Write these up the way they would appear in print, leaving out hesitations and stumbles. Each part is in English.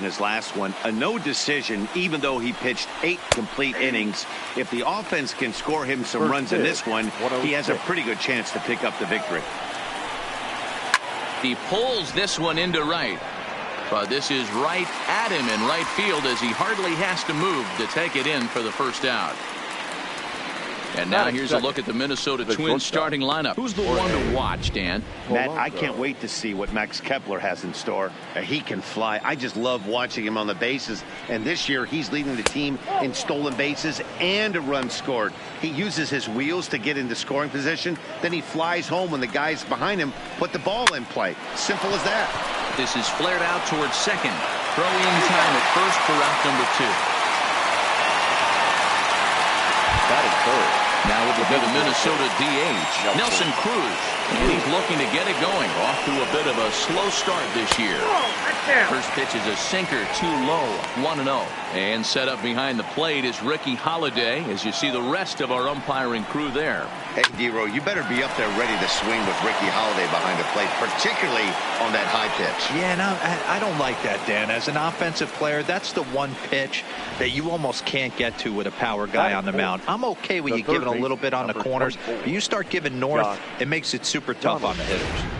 his last one. A no decision, even though he pitched 8 complete innings. If the offense can score him some runs in this one, he has a pretty good chance to pick up the victory. He pulls this one into right. But this is right at him in right field as he hardly has to move to take it in for the first out. And now here's a look at the Minnesota Twins starting lineup. Who's the one to watch, Dan? Matt, I can't wait to see what Max Kepler has in store. He can fly. I just love watching him on the bases. And this year, he's leading the team in stolen bases and a run scored. He uses his wheels to get into scoring position. Then he flies home when the guys behind him put the ball in play. Simple as that. This is flared out towards second. Throw in time at first for out number 2. That is third. Now it will be the Minnesota DH, Nelson Cruz. And he's looking to get it going. Off to a bit of a slow start this year. First pitch is a sinker, too low, 1-0. And set up behind the plate is Ricky Holiday, as you see the rest of our umpiring crew there. Hey, D-Row, you better be up there ready to swing with Ricky Holiday behind the plate, particularly on that high pitch. Yeah, no, I don't like that, Dan. As an offensive player, that's the one pitch that you almost can't get to with a power guy on the mound. I'm okay with you giving a little bit on the corners, but you start giving north, it makes it super tough on the hitters.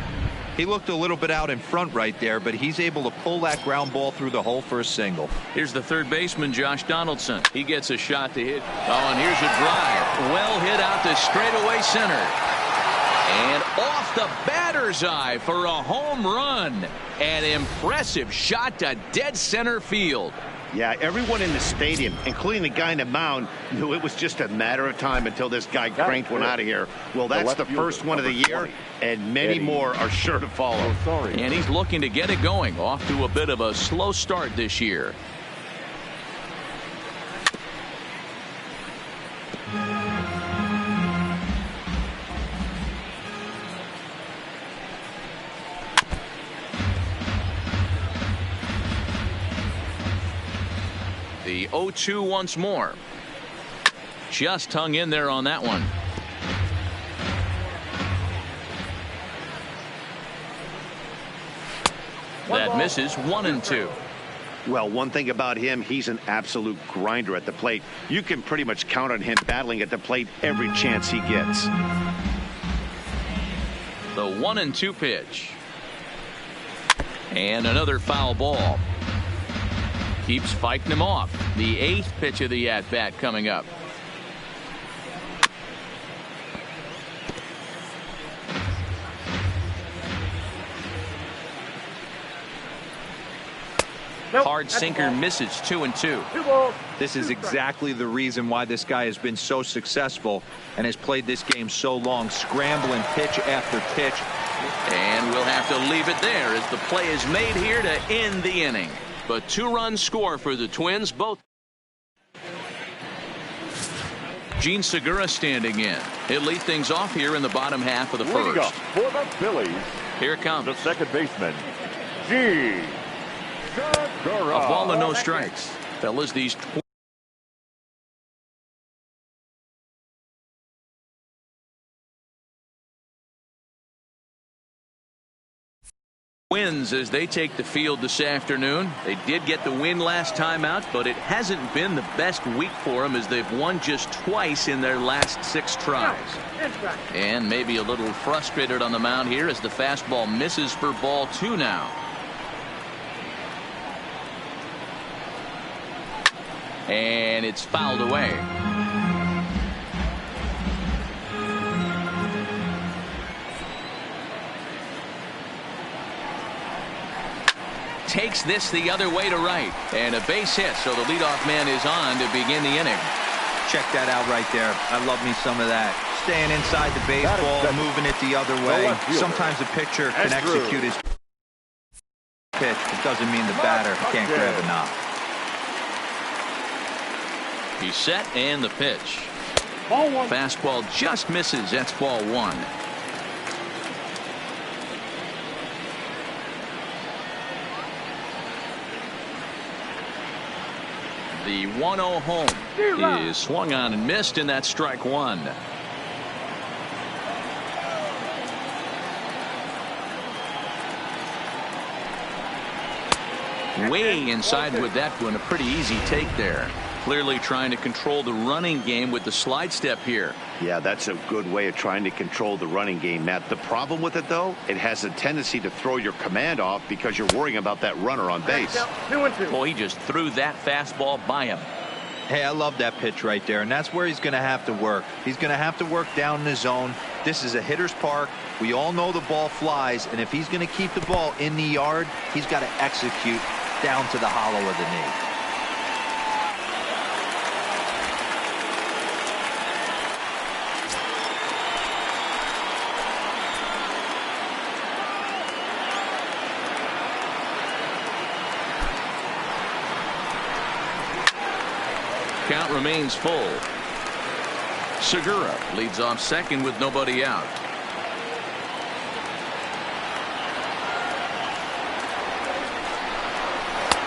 He looked a little bit out in front right there, but he's able to pull that ground ball through the hole for a single. Here's the third baseman, Josh Donaldson. He gets a shot to hit. Oh, and here's a drive. Well hit out to straightaway center. And off the batter's eye for a home run. An impressive shot to dead center field. Yeah, everyone in the stadium, including the guy in the mound, knew it was just a matter of time until this guy cranked one out of here. Well, that's the first one of the year, and many more are sure to follow. And he's looking to get it going. Off to a bit of a slow start this year. The 0-2 once more. Just hung in there on that one. That misses 1-2. Well, one thing about him, he's an absolute grinder at the plate. You can pretty much count on him battling at the plate every chance he gets. The 1-2 pitch. And another foul ball. Keeps fighting him off. The 8th pitch of the at-bat coming up. Hard sinker misses 2-2. This is exactly the reason why this guy has been so successful and has played this game so long, scrambling pitch after pitch. And we'll have to leave it there as the play is made here to end the inning. But 2-run score for the Twins. Both. Gene Segura standing in. He'll lead things off here in the bottom half of the first. For the Phillies, here it comes. The second baseman, Gene Segura. A ball and no strikes. Fellas, these Twins as they take the field this afternoon. They did get the win last time out, but it hasn't been the best week for them as they've won just twice in their last 6 tries. And maybe a little frustrated on the mound here as the fastball misses for ball 2 now. And it's fouled away. Takes this the other way to right, and a base hit, so the leadoff man is on to begin the inning. Check that out right there. I love me some of that. Staying inside the baseball, moving it the other way. Sometimes the pitcher can execute his pitch. It doesn't mean the batter can't grab a knob. He's set, and the pitch. Fastball just misses. That's ball 1. The 1-0 home is swung on and missed, and that's strike 1. way inside with that one. A pretty easy take there. Clearly trying to control the running game with the slide step here. Yeah, that's a good way of trying to control the running game, Matt. The problem with it, though, it has a tendency to throw your command off because you're worrying about that runner on base. 2-2. Well, he just threw that fastball by him. Hey, I love that pitch right there, and that's where he's going to have to work. He's going to have to work down in the zone. This is a hitter's park. We all know the ball flies, and if he's going to keep the ball in the yard, he's got to execute down to the hollow of the knee. Count remains full. Segura leads off second with nobody out.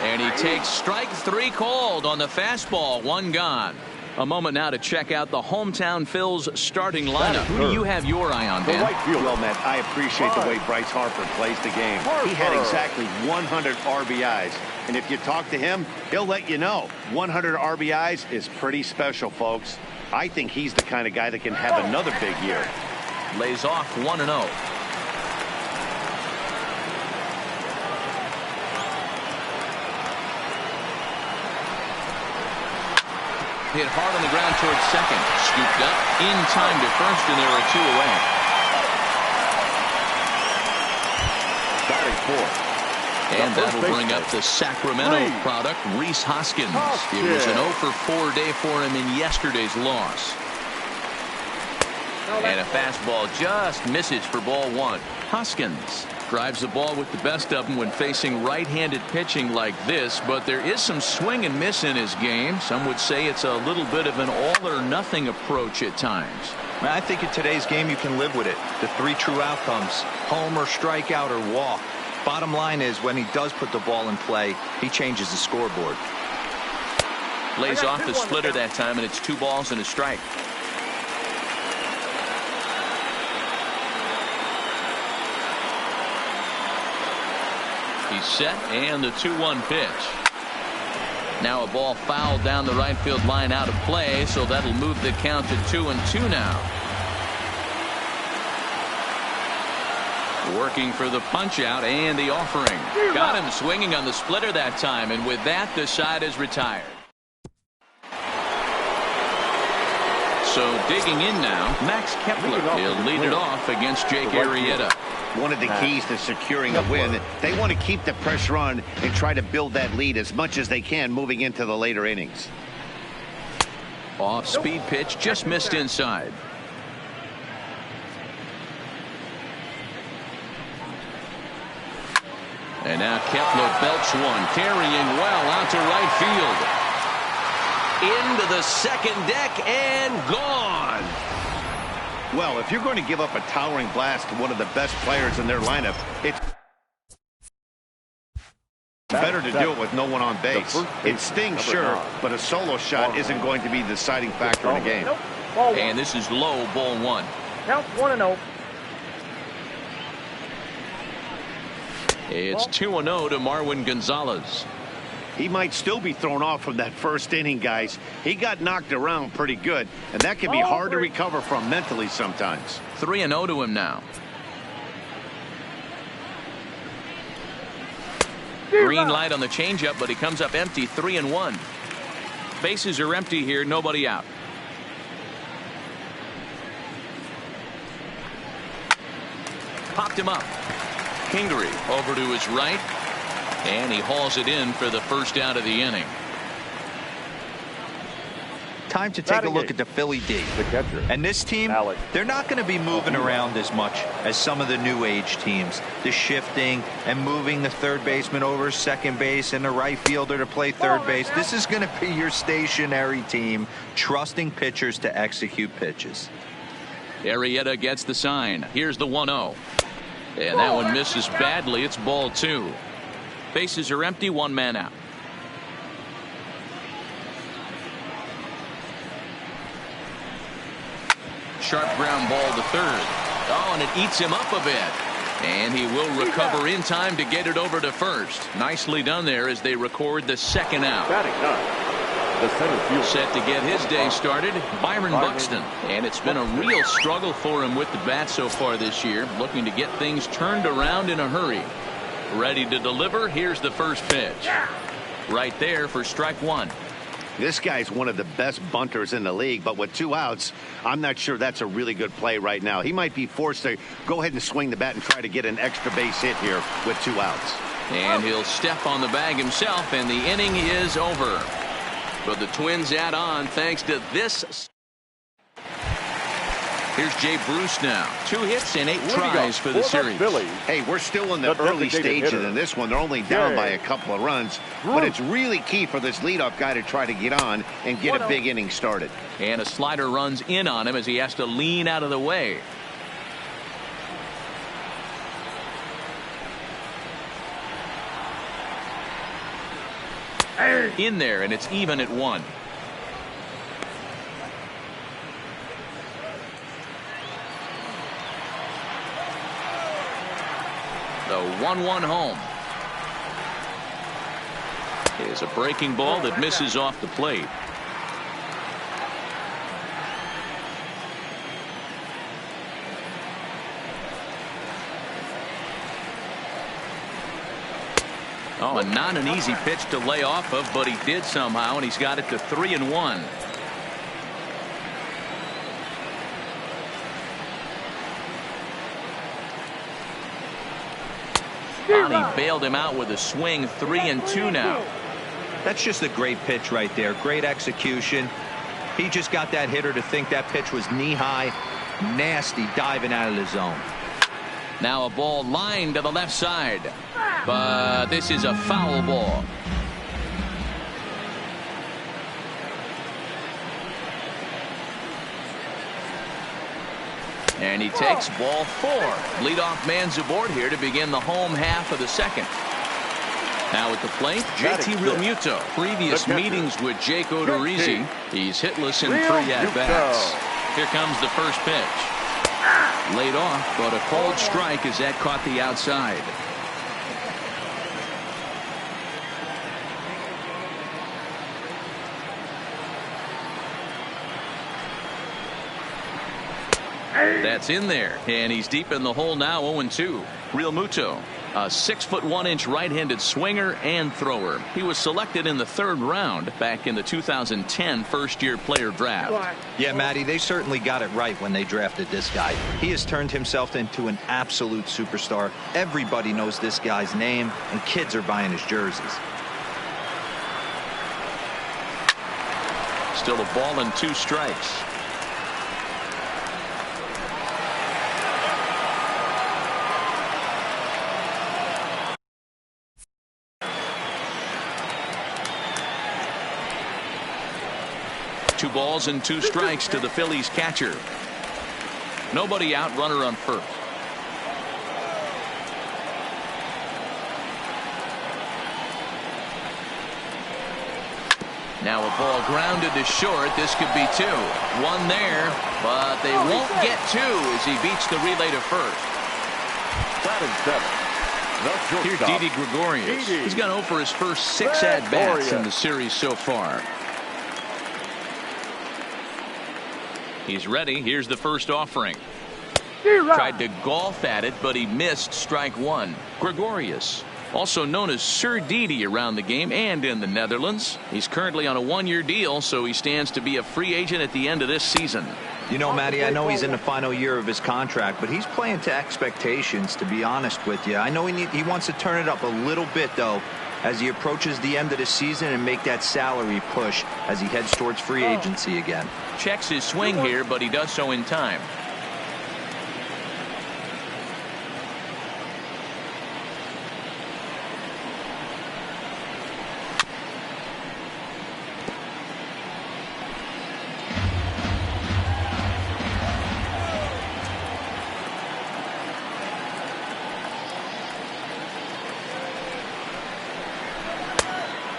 And he takes strike three called on the fastball. One gone. A moment now to check out the hometown Phil's starting lineup. Who do you have your eye on, Dan? Well, Matt, I appreciate the way Bryce Harper plays the game. He had exactly 100 RBIs. And if you talk to him, he'll let you know 100 RBIs is pretty special, folks. I think he's the kind of guy that can have another big year. Lays off 1-0. Hit hard on the ground towards second. Scooped up in time to first, and there are two away. Batting fourth. And that'll bring up the Sacramento product, Rhys Hoskins. It was an 0-for-4 day for him in yesterday's loss. And a fastball just misses for ball one. Hoskins drives the ball with the best of them when facing right-handed pitching like this, but there is some swing and miss in his game. Some would say it's a little bit of an all-or-nothing approach at times. I think in today's game you can live with it. The three true outcomes: home or strikeout or walk. Bottom line is, when he does put the ball in play, he changes the scoreboard. Lays off the splitter that time, and it's 2 balls and a strike. He's set, and the 2-1 pitch. Now a ball fouled down the right field line, out of play, so that'll move the count to 2-2 now. Working for the punch out and the offering. Got him swinging on the splitter that time, and with that the side is retired. So digging in now, Max Kepler. He'll lead it off against Jake Arrieta. One of the keys to securing a win, they want to keep the pressure on and try to build that lead as much as they can moving into the later innings. Off speed pitch, just missed inside. And now Kepler belts one, carrying well out to right field. Into the second deck and gone. Well, if you're going to give up a towering blast to one of the best players in their lineup, it's better to do it with no one on base. It stings, sure, but a solo shot isn't going to be the deciding factor in a game. And this is low, ball one. Count 1-0. It's 2-0 to Marwin Gonzalez. He might still be thrown off from that first inning, guys. He got knocked around pretty good, and that can be hard to recover from mentally sometimes. 3-0 to him now. Green light on the changeup, but he comes up empty. 3-1. Bases are empty here, nobody out. Popped him up. Kingery over to his right, and he hauls it in for the first out of the inning. Time to take a look at the Philly D. The catcher. And this team, they're not going to be moving around as much as some of the new age teams. The shifting and moving the third baseman over second base and the right fielder to play third base. This is going to be your stationary team, trusting pitchers to execute pitches. Arrieta gets the sign. Here's the 1-0. And that one misses badly. It's ball two. Bases are empty, one man out. Sharp ground ball to third. Oh, and it eats him up a bit. And he will recover in time to get it over to first. Nicely done there as they record the second out. Batting ninth, the center fielder. Set to get his day started, Byron Buxton. And it's been a real struggle for him with the bat so far this year. Looking to get things turned around in a hurry. Ready to deliver. Here's the first pitch. Right there for strike one. This guy's one of the best bunters in the league, but with 2 outs, I'm not sure that's a really good play right now. He might be forced to go ahead and swing the bat and try to get an extra base hit here with 2 outs. And he'll step on the bag himself, and the inning is over. But the Twins add on thanks to this. Here's Jay Bruce now. 2 hits and 8 tries for the series. Hey, we're still in the early stages in this one. They're only down by a couple of runs. But it's really key for this leadoff guy to try to get on and get a big inning started. And a slider runs in on him as he has to lean out of the way. In there, and it's even at 1. The 1-1 home is a breaking ball that misses off the plate. Oh, and not an easy pitch to lay off of, but he did somehow, and he's got it to 3-1. He bailed him out with a swing. 3-2 now. That's just a great pitch right there. Great execution. He just got that hitter to think that pitch was knee high. Nasty diving out of the zone. Now a ball lined to the left side, but this is a foul ball. And he takes ball 4. Leadoff man's aboard here to begin the home half of the second. Now at the plate, JT Realmuto. Previous meetings with Jake Odorizzi. He's hitless in 3 at-bats. Here comes the first pitch. Laid off, but a cold strike as that caught the outside. That's in there, and he's deep in the hole now. 0-2. Realmuto, a 6'1" right-handed swinger and thrower. He was selected in the 3rd round back in the 2010 first-year player draft. Yeah, Matty, they certainly got it right when they drafted this guy. He has turned himself into an absolute superstar. Everybody knows this guy's name, and kids are buying his jerseys. Still a ball and 2 strikes. Two balls and 2 strikes to the Phillies catcher. Nobody out, runner on first. Now a ball grounded to short. This could be 2. 1 there, but they won't get 2 as he beats the relay to first. Here's Didi Gregorius. He's gone over his first 6 at-bats in the series so far. He's ready. Here's the first offering. Tried to golf at it, but he missed strike 1. Gregorius, also known as Sir Didi around the game and in the Netherlands. He's currently on a 1-year deal, so he stands to be a free agent at the end of this season. You know, Matty, I know he's in the final year of his contract, but he's playing to expectations, to be honest with you. I know he wants to turn it up a little bit, though, as he approaches the end of the season and make that salary push as he heads towards free agency again. Checks his swing here, but he does so in time.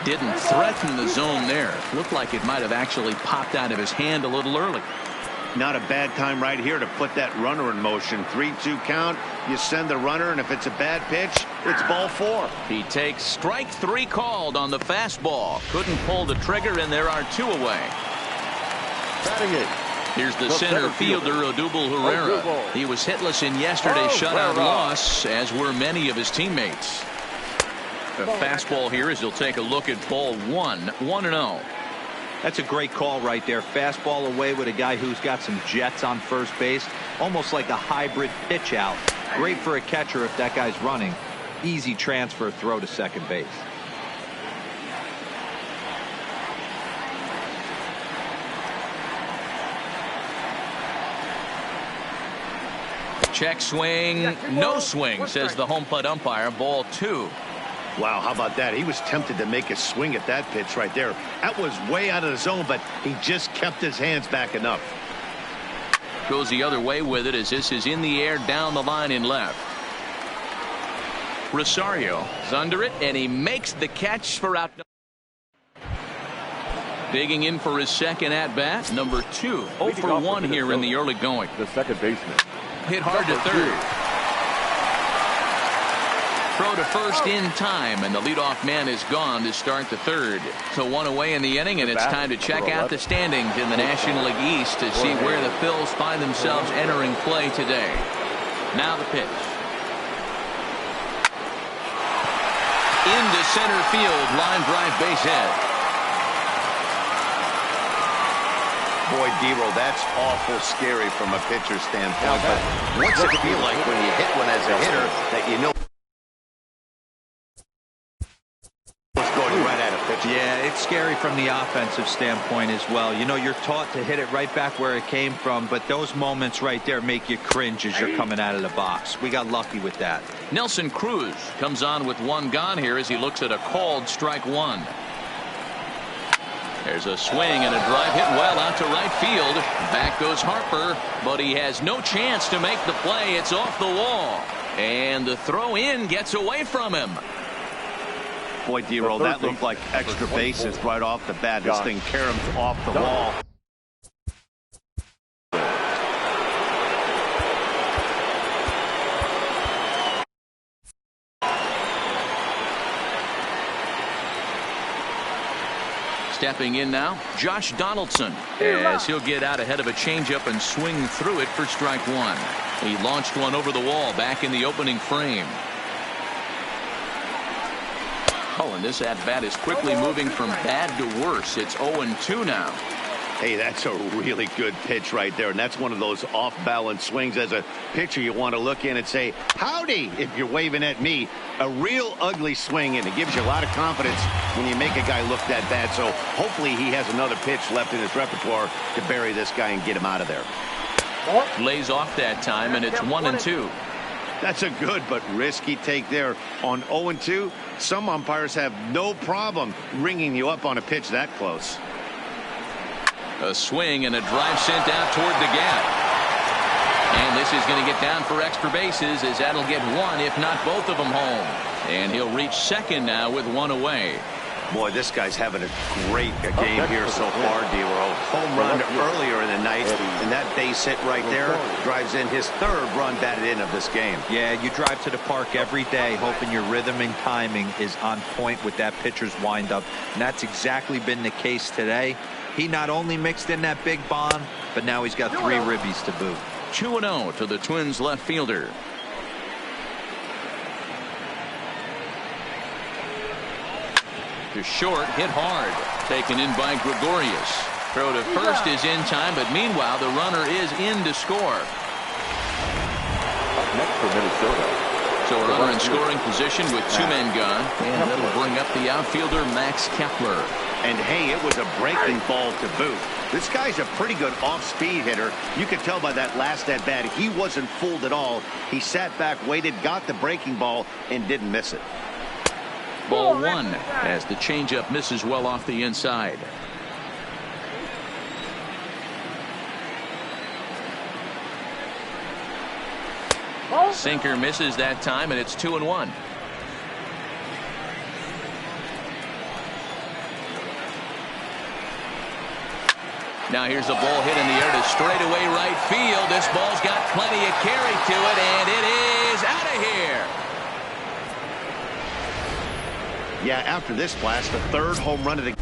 Didn't threaten the zone there. Looked like it might have actually popped out of his hand a little early. Not a bad time right here to put that runner in motion. 3-2 count. You send the runner, and if it's a bad pitch, it's ball 4. He takes strike 3 called on the fastball. Couldn't pull the trigger, and there are 2 away. Batting it. Here's the center fielder, Odubel Herrera. He was hitless in yesterday's shutout loss, as were many of his teammates. A fastball here as he'll take a look at ball 1, 1-0. That's a great call right there. Fastball away with a guy who's got some jets on first base. Almost like a hybrid pitch out. Great for a catcher if that guy's running. Easy transfer throw to second base. Check swing, no swing, says the home plate umpire. Ball 2. Wow, how about that? He was tempted to make a swing at that pitch right there. That was way out of the zone, but he just kept his hands back enough. Goes the other way with it as this is in the air down the line in left. Rosario is under it, and he makes the catch for out. Digging in for his second at bat, number 2. 0 for 1 here in the early going. The second baseman. Hit hard to third. Throw to first in time, and the leadoff man is gone to start the third. So 1 away in the inning, and it's time to check out the standings in the National League East to see where the Phils find themselves entering play today. Now the pitch. Into center field, line drive, base hit. Boy, Dero, that's awful scary from a pitcher's standpoint. But what's it feel like when you hit one as a hitter that you know it's going right at a pitcher? Yeah, it's scary from the offensive standpoint as well. You know, you're taught to hit it right back where it came from, but those moments right there make you cringe as you're coming out of the box. We got lucky with that. Nelson Cruz comes on with 1 gone here as he looks at a called strike 1. There's a swing and a drive hit well out to right field. Back goes Harper, but he has no chance to make the play. It's off the wall, and the throw in gets away from him. Boy, Dero, that looked like extra bases right off the bat. This thing caroms off the wall. Stepping in now, Josh Donaldson, as he'll get out ahead of a changeup and swing through it for strike 1. He launched one over the wall back in the opening frame. Oh, and this at-bat is quickly moving from bad to worse. It's 0-2 now. Hey, that's a really good pitch right there, and that's one of those off-balance swings. As a pitcher, you want to look in and say, howdy, if you're waving at me. A real ugly swing, and it gives you a lot of confidence when you make a guy look that bad. So hopefully he has another pitch left in his repertoire to bury this guy and get him out of there. Lays off that time, and it's 1-2. That's a good but risky take there. On 0-2, some umpires have no problem ringing you up on a pitch that close. A swing and a drive sent out toward the gap. And this is going to get down for extra bases as that'll get 1, if not both of them, home. And he'll reach second now with 1 away. Boy, this guy's having a great game here so far, Dero. Home run earlier in the night, and that base hit right there drives in his 3rd run batted in of this game. Yeah, you drive to the park every day hoping your rhythm and timing is on point with that pitcher's windup, and that's exactly been the case today. He not only mixed in that big bomb, but now he's got 3 ribbies to boot. 2-0 to the Twins left fielder. To short, hit hard. Taken in by Gregorius. Throw to first is in time, but meanwhile the runner is in to score. Up next for Minnesota. So a runner in scoring position with 2 men gone, and that'll bring up the outfielder Max Kepler. And hey, it was a breaking ball to boot. This guy's a pretty good off-speed hitter. You could tell by that last at-bat he wasn't fooled at all. He sat back, waited, got the breaking ball, and didn't miss it. Ball 1 as the changeup misses well off the inside. Sinker misses that time, and it's 2-1. Now here's a ball hit in the air to straightaway right field. This ball's got plenty of carry to it, and it is out of here. Yeah, after this blast, the third home run of the